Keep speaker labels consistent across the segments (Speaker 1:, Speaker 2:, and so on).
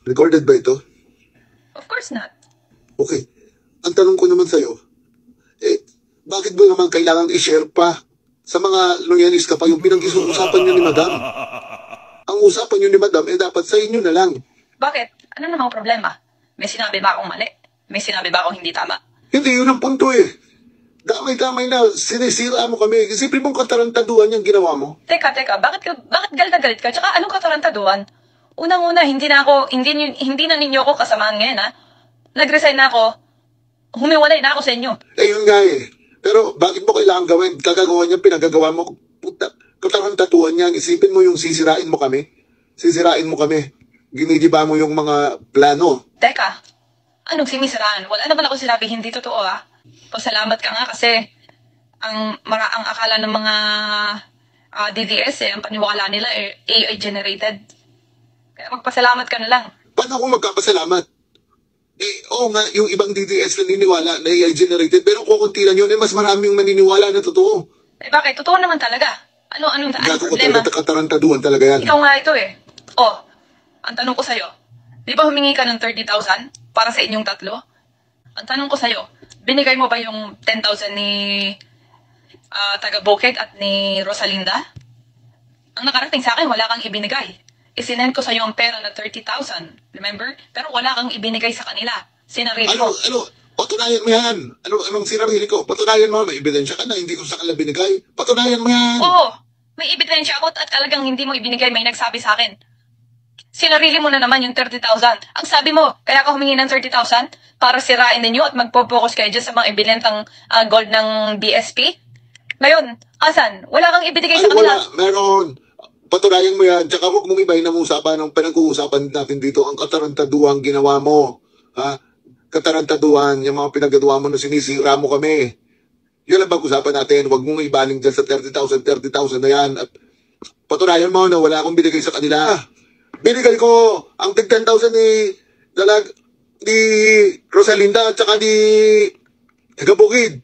Speaker 1: Recorded ba ito?
Speaker 2: Of course not.
Speaker 1: Okay. Ang tanong ko naman sa'yo, bakit ba naman kailangan i-share pa sa mga loyalista pa yung pinag-usapan niyo ni Madam? Ang usapan niyo ni Madam, dapat sa inyo na lang.
Speaker 2: Bakit? Ano namang problema? May sinabi ba akong mali? May sinabi ba akong hindi tama?
Speaker 1: Hindi, yun ang punto eh. Damay-damay na, sinisira mo kami. Isipin mong katarantaduhan yung ginawa mo.
Speaker 2: Teka, bakit galit na galit ka? Tsaka anong katarantaduhan? Unang-una, hindi na ninyo ako kasamahan ngayon, ha? Nag-resign na ako. Humiwalay na ako sa inyo.
Speaker 1: Yun nga eh. Pero bakit mo kailangan gawin? Kagagawa niya, pinagagawa mo. Puta, katarantaduhan niya. Isipin mo yung sisirain mo kami. Sisirain mo kami. Ginigiba mo yung mga plano.
Speaker 2: Teka, anong sinisiraan? Wala naman ako sinabi, hindi totoo, ha? Pasalamat ka nga kasi ang akala ng mga DDS, ang paniwala nila AI generated. Kaya magpasalamat ka na lang.
Speaker 1: Paano ako magkapasalamat? Oo nga, yung ibang DDS naniniwala na AI generated, pero kukunti lang yun, mas maraming maniniwala na totoo.
Speaker 2: Bakit? Totoo naman talaga. Anong problema?
Speaker 1: Katarantaduhan talaga yan.
Speaker 2: Ikaw nga ito eh. Ang tanong ko sa'yo, di ba humingi ka ng 30,000 para sa inyong tatlo? Ang tanong ko sa'yo, binigay mo ba yung 10,000 ni taga Bukid at ni Rosalinda? Ang nakarating sa akin, wala kang ibinigay. Isinend ko sa'yo ang pera na 30,000. Remember? Pero wala kang ibinigay sa kanila. Sinarili mo.
Speaker 1: Patunayan mo yan. Anong sinarili ko? Patunayan mo. May ebidensya ka na. Hindi ko sa kanila binigay. Patunayan mo yan.
Speaker 2: Oo. May ebidensya ako at talagang hindi mo ibinigay. May nagsabi sa akin. Sinarili mo na naman yung 30,000. Ang sabi mo, kaya ka humingi ng 30,000 para sirain ninyo at magpo-focus kayo dyan sa mga ibinentang gold ng BSP? Ngayon, asan? Wala kang ibinigay sa kanila.
Speaker 1: Wala. Meron. Patunayan mo yan. Tsaka huwag mong ibahin ang usapan ng pinag-uusapan natin dito. Ang katarantaduhan ginawa mo. Ha? Katarantaduhan, yung mga pinagagawa mo na sinisira mo kami. Yun ang pag-usapan natin. Huwag mong ibaling dyan sa 30,000 na yan. At patunayan mo na wala akong binigay sa kanila. Binigay ko ang tig 10,000 ni Rosalinda at saka ni Gabukid.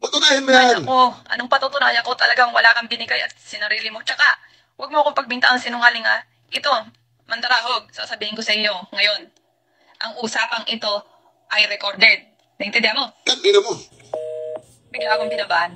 Speaker 1: Patunayan mo yan.
Speaker 2: Anong patutunayan ko? Talagang wala kang binigay at sinarili mo. Tsaka, huwag mo akong pagbintaan sinungaling, ha. Ito, Mandarahog, sasabihin ko sa iyo ngayon. Ang usapang ito ay recorded. Naintindihan mo?
Speaker 1: Kanina mo.
Speaker 2: Bigla akong binabahan.